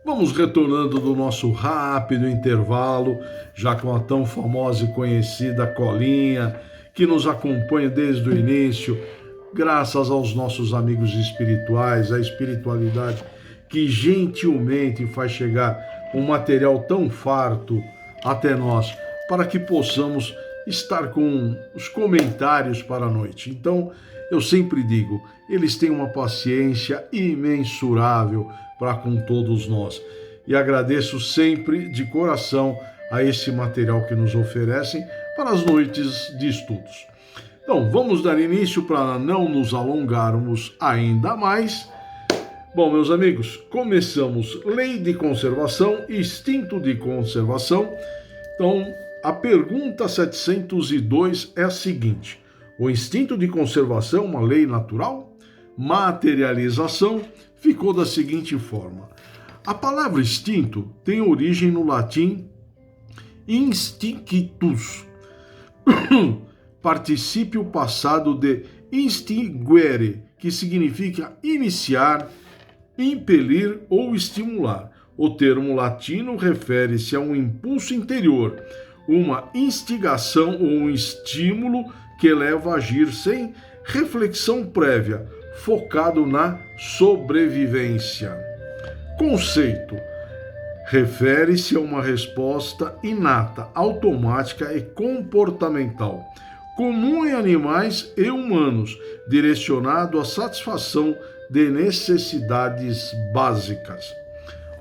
Vamos retornando do nosso rápido intervalo, já com a tão famosa e conhecida Colinha, que nos acompanha desde o início, graças aos nossos amigos espirituais, a espiritualidade que gentilmente faz chegar um material tão farto até nós, para que possamos estar com os comentários para a noite. Então, eu sempre digo, eles têm uma paciência imensurável para com todos nós. E agradeço sempre de coração a esse material que nos oferecem para as noites de estudos. Então, vamos dar início para não nos alongarmos ainda mais. Bom, meus amigos, começamos Lei de Conservação, Instinto de Conservação. Então, a pergunta 702 é a seguinte: o instinto de conservação é uma lei natural? Materialização ficou da seguinte forma: a palavra instinto tem origem no latim instinctus, particípio passado de instinguere, que significa iniciar, impelir ou estimular. O termo latino refere-se a um impulso interior, uma instigação ou um estímulo que leva a agir sem reflexão prévia, focado na sobrevivência. Conceito: refere-se a uma resposta inata, automática e comportamental, comum em animais e humanos, direcionado à satisfação de necessidades básicas.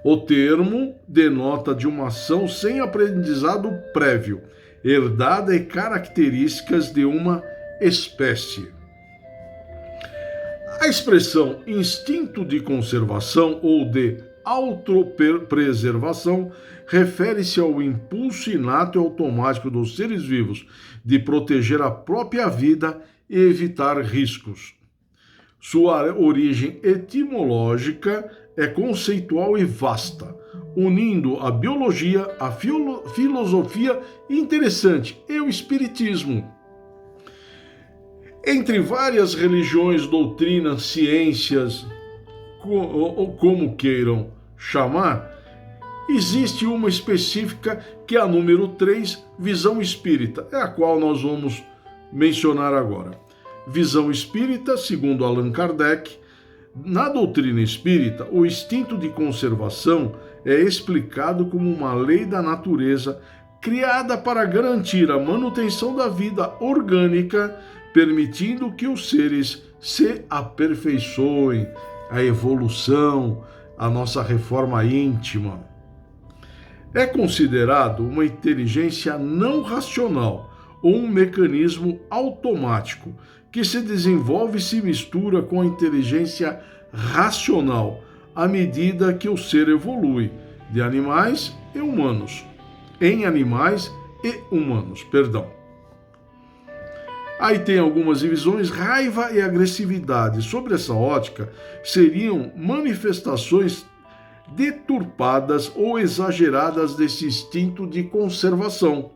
O termo denota de uma ação sem aprendizado prévio, herdada e características de uma espécie. A expressão instinto de conservação ou de autopreservação refere-se ao impulso inato e automático dos seres vivos de proteger a própria vida e evitar riscos. Sua origem etimológica é conceitual e vasta, unindo a biologia, a filosofia interessante e o espiritismo. Entre várias religiões, doutrinas, ciências, ou como queiram chamar, existe uma específica que é a número 3, visão espírita, é a qual nós vamos mencionar agora. Visão espírita, segundo Allan Kardec, na doutrina espírita, o instinto de conservação é explicado como uma lei da natureza criada para garantir a manutenção da vida orgânica, permitindo que os seres se aperfeiçoem, a evolução, a nossa reforma íntima. É considerado uma inteligência não racional ou um mecanismo automático que se desenvolve e se mistura com a inteligência racional à medida que o ser evolui de animais e humanos, em animais e humanos, Aí tem algumas divisões: raiva e agressividade. Sobre essa ótica, seriam manifestações deturpadas ou exageradas desse instinto de conservação.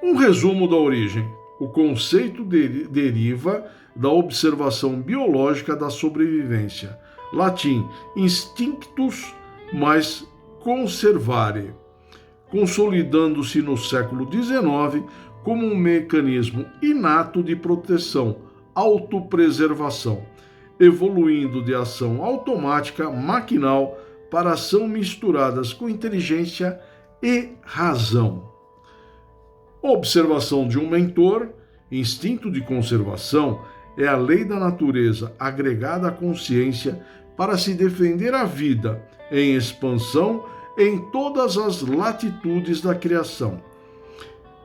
Um resumo da origem: o conceito deriva da observação biológica da sobrevivência, latim instinctus mais conservare, consolidando-se no século XIX como um mecanismo inato de proteção, autopreservação, evoluindo de ação automática maquinal para ação misturadas com inteligência e razão. Observação de um mentor, instinto de conservação, é a lei da natureza agregada à consciência para se defender a vida em expansão em todas as latitudes da criação.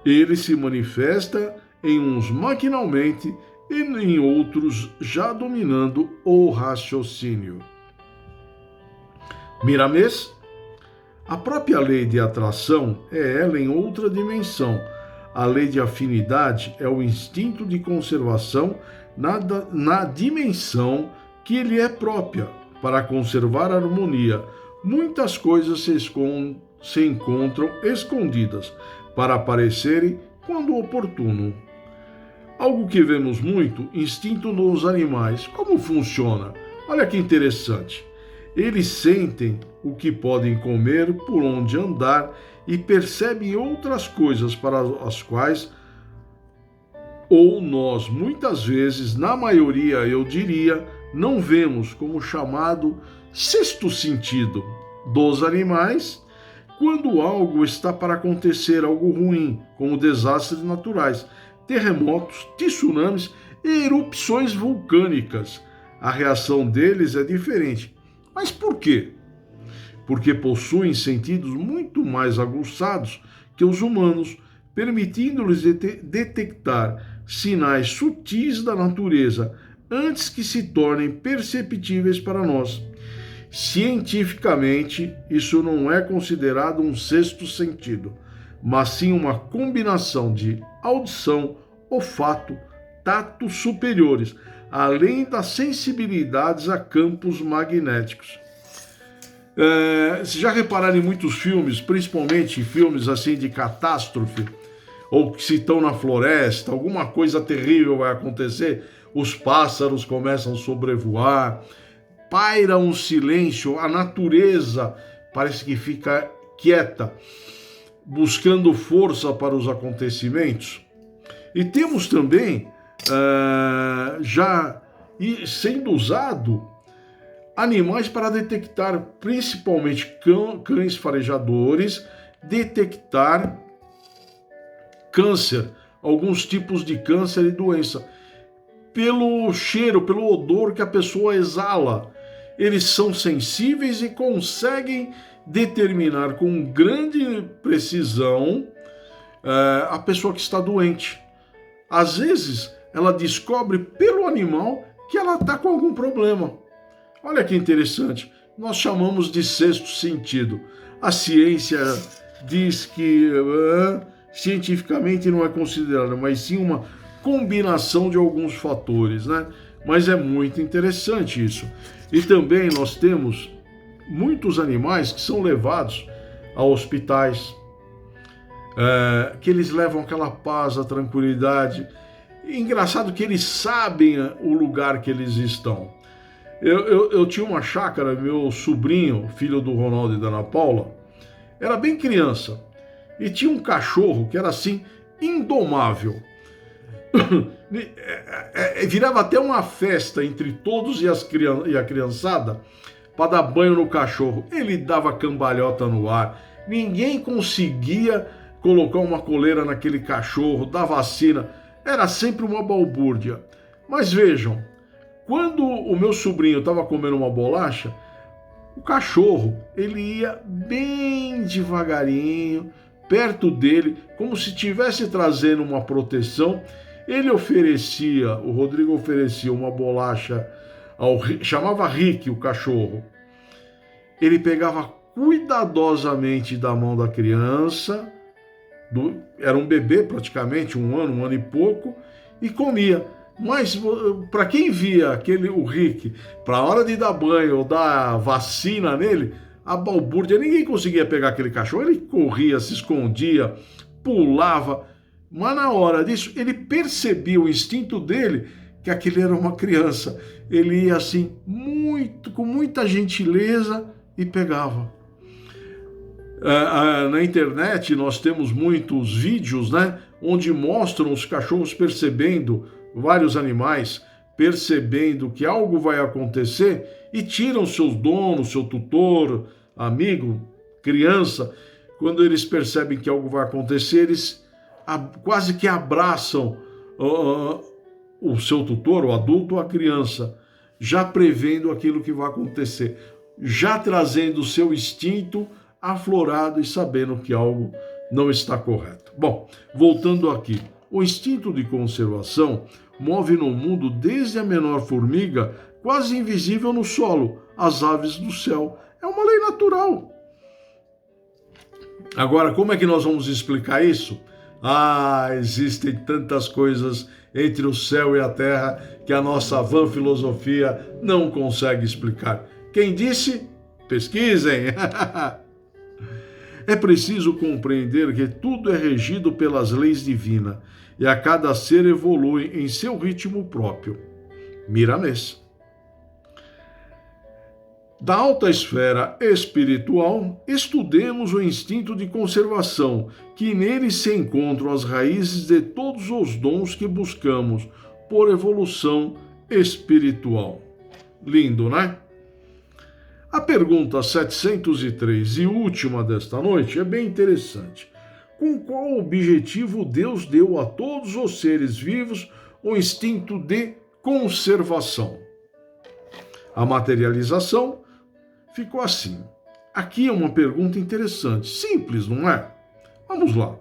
Ele se manifesta em uns maquinalmente e em outros já dominando o raciocínio. Miramês: a própria lei de atração é ela em outra dimensão. A lei de afinidade é o instinto de conservação na dimensão que lhe é própria. Para conservar a harmonia, muitas coisas se encontram escondidas para aparecerem quando oportuno. Algo que vemos muito: instinto nos animais. Como funciona? Olha que interessante. Eles sentem o que podem comer, por onde andar e percebem outras coisas para as quais ou nós, muitas vezes, na maioria, eu diria, não vemos, como chamado sexto sentido dos animais, quando algo está para acontecer, algo ruim, como desastres naturais, terremotos, tsunamis e erupções vulcânicas. A reação deles é diferente. Mas por quê? Porque possuem sentidos muito mais aguçados que os humanos, permitindo-lhes detectar sinais sutis da natureza antes que se tornem perceptíveis para nós. Cientificamente, isso não é considerado um sexto sentido, mas sim uma combinação de audição, olfato, tato superiores, além das sensibilidades a campos magnéticos. Vocês já repararam em muitos filmes, principalmente filmes assim de catástrofe, ou que se estão na floresta, alguma coisa terrível vai acontecer, os pássaros começam a sobrevoar, paira um silêncio, a natureza parece que fica quieta, buscando força para os acontecimentos. E temos também, já sendo usado, animais para detectar, principalmente cães farejadores, detectar câncer, alguns tipos de câncer e doença, pelo cheiro, pelo odor que a pessoa exala. Eles são sensíveis e conseguem determinar com grande precisão a pessoa que está doente. Às vezes, ela descobre pelo animal que ela está com algum problema. Olha que interessante. Nós chamamos de sexto sentido. A ciência diz que cientificamente não é considerado, mas sim uma combinação de alguns fatores, né? Mas é muito interessante isso. E também nós temos muitos animais que são levados a hospitais, que eles levam aquela paz, a tranquilidade. E engraçado que eles sabem o lugar que eles estão. Eu tinha uma chácara, meu sobrinho, filho do Ronaldo e da Ana Paula, era bem criança, e tinha um cachorro que era assim, indomável. Virava até uma festa entre todos e a criançada para dar banho no cachorro. Ele dava cambalhota no ar, ninguém conseguia colocar uma coleira naquele cachorro, dar vacina, era sempre uma balbúrdia. Mas vejam, quando o meu sobrinho estava comendo uma bolacha, o cachorro, ele ia bem devagarinho, perto dele, como se estivesse trazendo uma proteção. O Rodrigo oferecia uma bolacha, chamava Rick o cachorro. Ele pegava cuidadosamente da mão da criança, era um bebê praticamente, um ano e pouco, e comia. Mas para quem via o Rick, para a hora de dar banho ou dar vacina nele, a balbúrdia, ninguém conseguia pegar aquele cachorro. Ele corria, se escondia, pulava, mas na hora disso ele percebia o instinto dele que aquele era uma criança. Ele ia assim, com muita gentileza e pegava. Na internet nós temos muitos vídeos, né, onde mostram os cachorros percebendo, vários animais percebendo que algo vai acontecer e tiram seus donos, seu tutor, amigo, criança. Quando eles percebem que algo vai acontecer, eles quase que abraçam o seu tutor, o adulto ou a criança, já prevendo aquilo que vai acontecer, já trazendo o seu instinto aflorado e sabendo que algo não está correto. Bom, voltando aqui, o instinto de conservação move no mundo desde a menor formiga, quase invisível no solo, às aves do céu. É uma lei natural. Agora, como é que nós vamos explicar isso? Existem tantas coisas entre o céu e a terra que a nossa vã filosofia não consegue explicar. Quem disse? Pesquisem! É preciso compreender que tudo é regido pelas leis divinas e a cada ser evolui em seu ritmo próprio. Miramês. Da alta esfera espiritual, estudemos o instinto de conservação, que nele se encontram as raízes de todos os dons que buscamos por evolução espiritual. Lindo, né? A pergunta 703 e última desta noite é bem interessante. Com qual objetivo Deus deu a todos os seres vivos o instinto de conservação? A materialização ficou assim. Aqui é uma pergunta interessante, simples, não é? Vamos lá.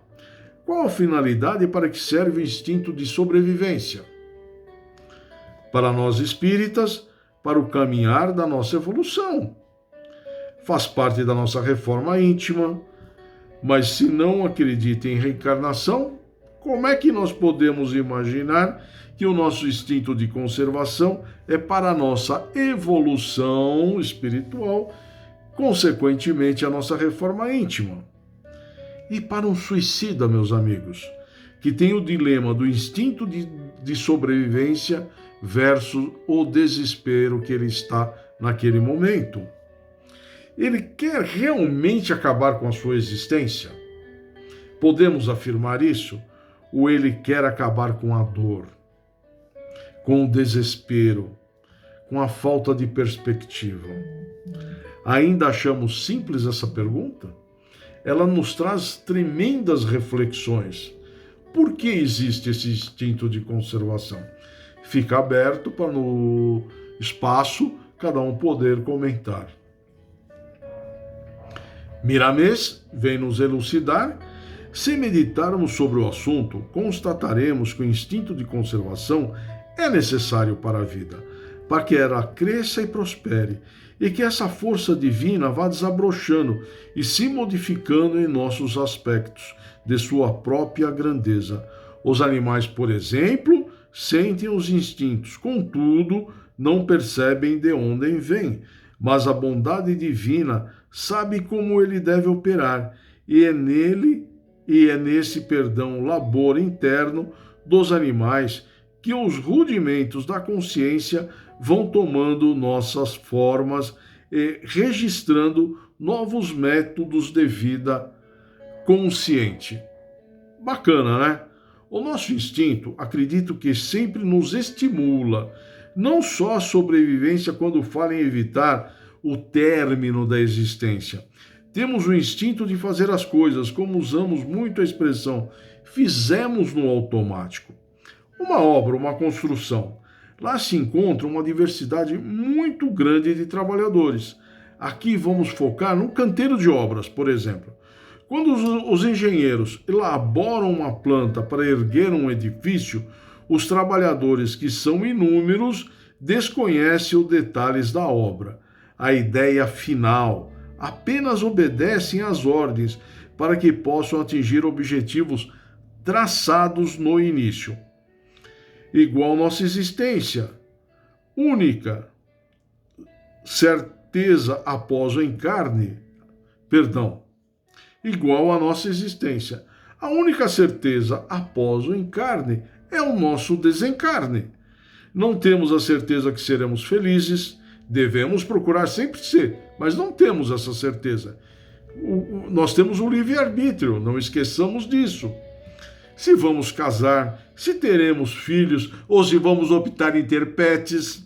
Qual a finalidade para que serve o instinto de sobrevivência? Para nós espíritas, para o caminhar da nossa evolução. Faz parte da nossa reforma íntima, mas se não acredita em reencarnação, como é que nós podemos imaginar que o nosso instinto de conservação é para a nossa evolução espiritual, consequentemente a nossa reforma íntima? E para um suicida, meus amigos, que tem o dilema do instinto de sobrevivência versus o desespero que ele está naquele momento. Ele quer realmente acabar com a sua existência? Podemos afirmar isso? Ou ele quer acabar com a dor, com o desespero, com a falta de perspectiva? Ainda achamos simples essa pergunta? Ela nos traz tremendas reflexões. Por que existe esse instinto de conservação? Fica aberto para no espaço cada um poder comentar. Miramês vem nos elucidar. Se meditarmos sobre o assunto, constataremos que o instinto de conservação é necessário para a vida, para que ela cresça e prospere, e que essa força divina vá desabrochando e se modificando em nossos aspectos de sua própria grandeza. Os animais, por exemplo, sentem os instintos, contudo, não percebem de onde vêm, mas a bondade divina sabe como ele deve operar, e é nesse labor interno dos animais que os rudimentos da consciência vão tomando nossas formas e registrando novos métodos de vida consciente. Bacana, né? O nosso instinto, acredito que sempre nos estimula, não só a sobrevivência quando fala em evitar o término da existência. Temos o instinto de fazer as coisas, como usamos muito a expressão, fizemos no automático. Uma obra, uma construção. Lá se encontra uma diversidade muito grande de trabalhadores. Aqui vamos focar no canteiro de obras, por exemplo. Quando os engenheiros elaboram uma planta para erguer um edifício, os trabalhadores, que são inúmeros, desconhecem os detalhes da obra. A ideia final, apenas obedecem às ordens para que possam atingir objetivos traçados no início. Igual nossa existência, única certeza após o encarne, igual a nossa existência. A única certeza após o encarne é o nosso desencarne. Não temos a certeza que seremos felizes, devemos procurar sempre ser, mas não temos essa certeza. Nós temos um livre-arbítrio, não esqueçamos disso. Se vamos casar, se teremos filhos, ou se vamos optar em ter pets,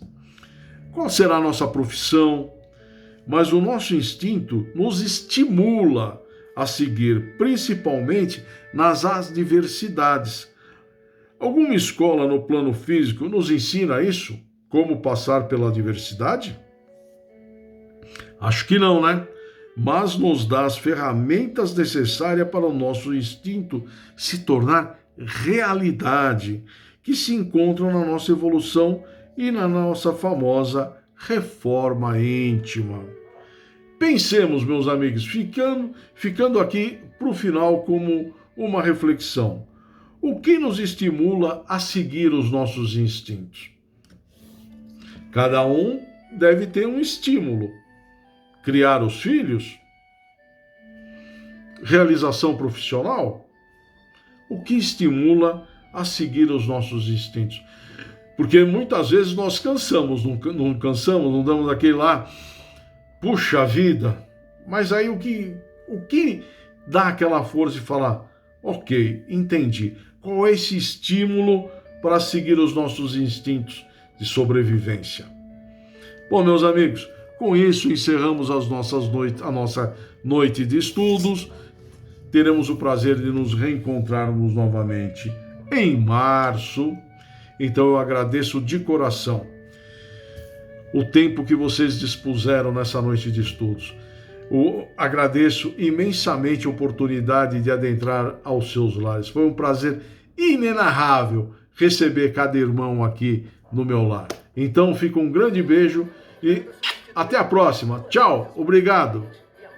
qual será a nossa profissão? Mas o nosso instinto nos estimula a seguir, principalmente nas adversidades. Alguma escola no plano físico nos ensina isso? Como passar pela adversidade? Acho que não, né? Mas nos dá as ferramentas necessárias para o nosso instinto se tornar realidade, que se encontram na nossa evolução e na nossa famosa reforma íntima. Pensemos, meus amigos, ficando aqui para o final como uma reflexão. O que nos estimula a seguir os nossos instintos? Cada um deve ter um estímulo. Criar os filhos? Realização profissional? O que estimula a seguir os nossos instintos? Porque muitas vezes nós cansamos, não cansamos, não damos aquele lá puxa vida, mas aí o que dá aquela força de falar, ok, entendi, qual é esse estímulo para seguir os nossos instintos de sobrevivência? Bom, meus amigos, com isso encerramos a nossa noite de estudos. Teremos o prazer de nos reencontrarmos novamente em março. Então eu agradeço de coração o tempo que vocês dispuseram nessa noite de estudos. Agradeço imensamente a oportunidade de adentrar aos seus lares. Foi um prazer inenarrável receber cada irmão aqui no meu lar. Então fica um grande beijo e até a próxima. Tchau, obrigado.